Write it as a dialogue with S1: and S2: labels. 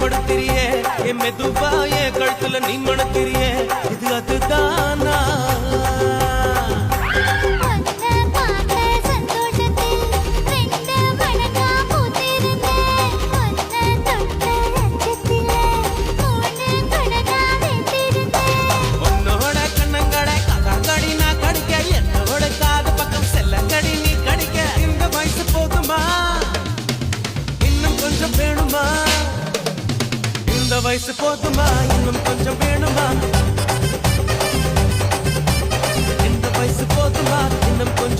S1: படுத்திரியே என் மெதுவா என் கழுத்துல நீ மணத்திரியே இது அதுதானா இந்த வயசு போதுமா இன்னும் கொஞ்சம் வேணுமா இந்த வயசு போதுமா இன்னும் கொஞ்சம்